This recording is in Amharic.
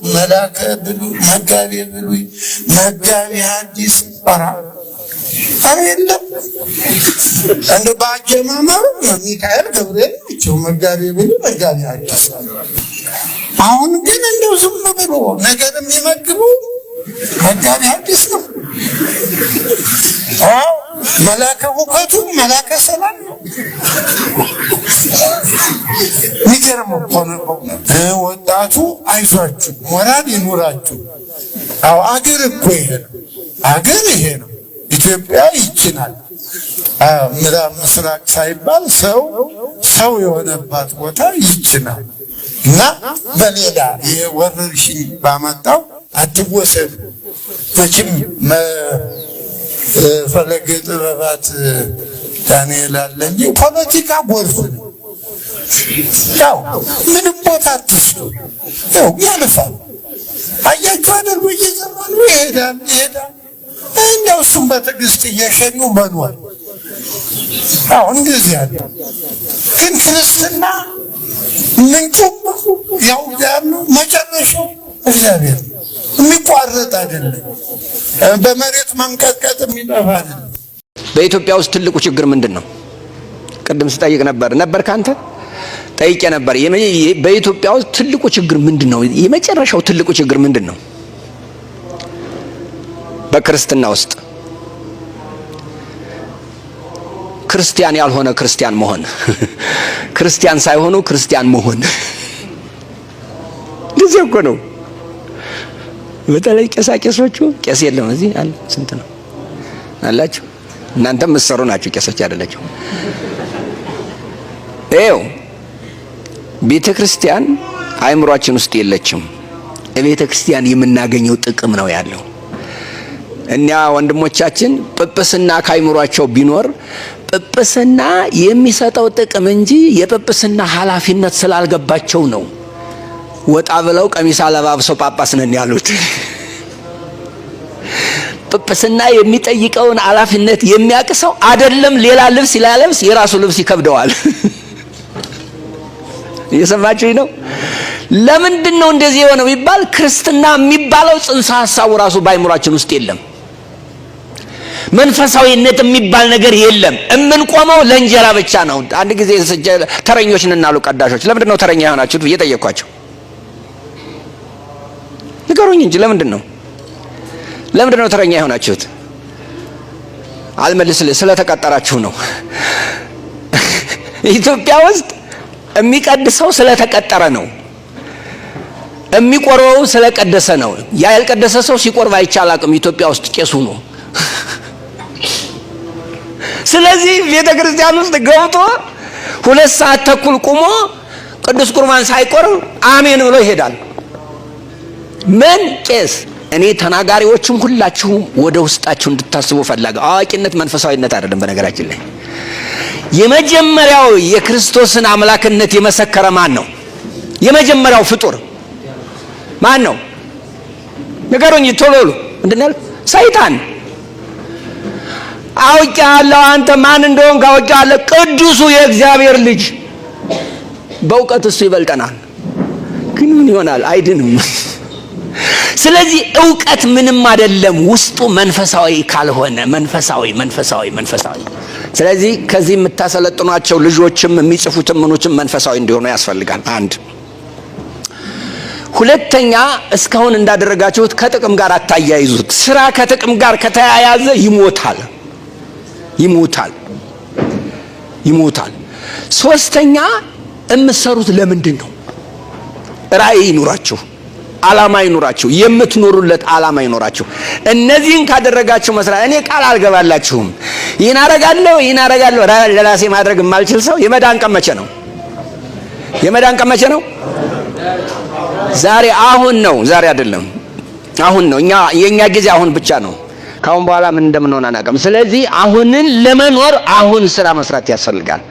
ملاك بلوي مقابي بلوي مقابي حديث برا أيلا عند بعض جماعة ميكائيل جبريل شو مقابي بلوي مقابي حديث አሁን ግን እንደው ዝም ብሎ ነገርም ይመግቡ መጋቢ ሐዲስ ነው መላከ ሁከቱ መላከ ሰላም ይገርም እኮ ነው ወጣቱ አይዟችሁ ሞራል ይኑራችሁ አው አገር እኮ ይሄ ነው ኢትዮጵያ ይችላል ምዕራብ ምስራቅ ሳይባል ሰው የሆነባት ቦታ ይችላል እና በሌላ የወረርሽኝ ባመጣው አትወሰዱ መቼም ፈለገ ጥበባት ዳንኤል አለ እንጂ ፖለቲካ ጎርፍ ነው ያው ምንም ቦታ አትስጡ ያው ያልፋል አያችሁ አይደል በየዘመኑ ይሄዳል እንደው እሱም በትዕግስት እየሸኙ መኖር አሁን እንደዚህ ያለ ግን ክርስትና ምንጩም ያው ያለው መጨረሻው እግዚአብሔር የሚቋረጥ አይደለም በመሬት መንቀጥቀጥ የሚጠፋ አይደለም። በኢትዮጵያ ውስጥ ትልቁ ችግር ምንድነው? ቅድም ስጠይቅ ነበር ካንተ ጠይቄ ነበር። በኢትዮጵያ ውስጥ ትልቁ ችግር ምንድነው? የመጨረሻው ትልቁ ችግር ምንድነው? በክርስትና ውስጥ ክርስቲያን ያልሆነ ክርስቲያን መሆን ክርስቲያን ሳይሆኑ ክርስቲያን መሆን እንደዚህ እኮ ነው። በተለይ ቄሶቹ ቄስ የለም እዚህ አለ ስንት ነው አላችሁ እናንተም መስሩ ናችሁ ቄሶች አይደላችሁ ኤው ቤተክርስቲያን አይምሮአችን ውስጥ የለችም በቤተክርስቲያን የምናገኘው ጥቅም ነው ያለው እኛ ወንድሞቻችን ጵጵስና ካይምሮአቸው ቢኖር ጵጵስና የሚሰጠው ጥቅም እንጂ የጵጵስና ኃላፊነት ስላልገባቸው ነው ወጣ ብለው ቀሚስ አለባብሰው ጳጳስ ነን ያሉት ጵጵስና የሚጠይቀውን ኃላፊነት የሚያቅሰው አይደለም ሌላ ልብስ ይላለብስ የራሱ ልብስ ይከብደዋል እየሰማችሁኝ ነው ለምንድነው እንደዚህ የሆነው ይባል ክርስትና የሚባለው ጽንሰ ሐሳቡ ራሱ ባይምሮአችን ውስጥ የለም መንፈሳዊነት የሚባል ነገር የለም እምንቆመው ለእንጀራ ብቻ ነው አንድ ጊዜ ተረኞች ነን አሉ ቀዳሾች ለምንድነው ተረኛ ሆናችሁት እየጠየቅኳቸው ንገሩኝ እንጂ ለምንድነው ተረኛ ሆናችሁት አልመልስልህ ስለተቀጠራችሁ ነው ኢትዮጵያ ውስጥ የሚቀድሰው ስለተቀጠረ ነው የሚቆርበው ስለቀደሰ ነው ያ ያልቀደሰ ሰው ሲቆርብ አይቻላቅም ኢትዮጵያ ውስጥ ቄሱ ነው ስለዚህ ቤተክርስቲያን ውስጥ ገብቶ 2 ሰዓት ተኩል ቆሞ ቅዱስ ቁርባን ሳይቆርብ አሜን ብሎ ይሄዳል ምን ቄስ እኔ ተናጋሪዎችም ሁላችሁ ወደ ውስጣችሁ እንድታስቡ ፈልጋለሁ አዋቂነት መንፈሳዊነት አይደለም በነገራችን ላይ የመጀመሪያው የክርስቶስን አምላክነት የመሰከረ ማን ነው የመጀመሪያው ፍጡር ማን ነው ንገሩኝ ቶሎሉ እንደነል ሰይጣን አውቃለሁ አንተ ማን እንደሆንክ አውቃለሁ ቅዱሱ የእግዚአብሔር ልጅ በእውቀት እሱ ይበልጠናል ግን ምን ይሆናል አይድንም ስለዚህ ዕውቀት ምንም አይደለም ውስጡ መንፈሳዊ ካልሆነ መንፈሳዊ ስለዚህ ከዚህ የምታሰለጥኗቸው ልጆችም የሚጽፉትም ምኖችም መንፈሳዊ እንዲሆኑ ያስፈልጋል አንድ ሁለተኛ እስካሁን እንዳደረጋችሁት ከጥቅም ጋር አታያይዙት ስራ ከጥቅም ጋር ከተያያዘ ይሞታል ሶስተኛ እምሰሩት ለምንድን ነው ራእይ ይኑራችሁ ዓላማ ይኑራችሁ የምትኖሩለት ዓላማ ይኑራችሁ እነዚህን ካደረጋችሁ መስራት እኔ ቃል አልገባላችሁም ይሄን አረጋለሁ ለራሴ ማድረግ የማልችል ሰው የመዳን ቀን መቼ ነው ዛሬ አሁን ነው፣ ዛሬ አይደለም፣ አሁን ነው። የኛ ጊዜ አሁን ብቻ ነው። ካሁን በኋላ ምን እንደምንሆን አናውቅም። ስለዚህ አሁንን ለመኖር አሁን ስራ መስራት ያስፈልጋል።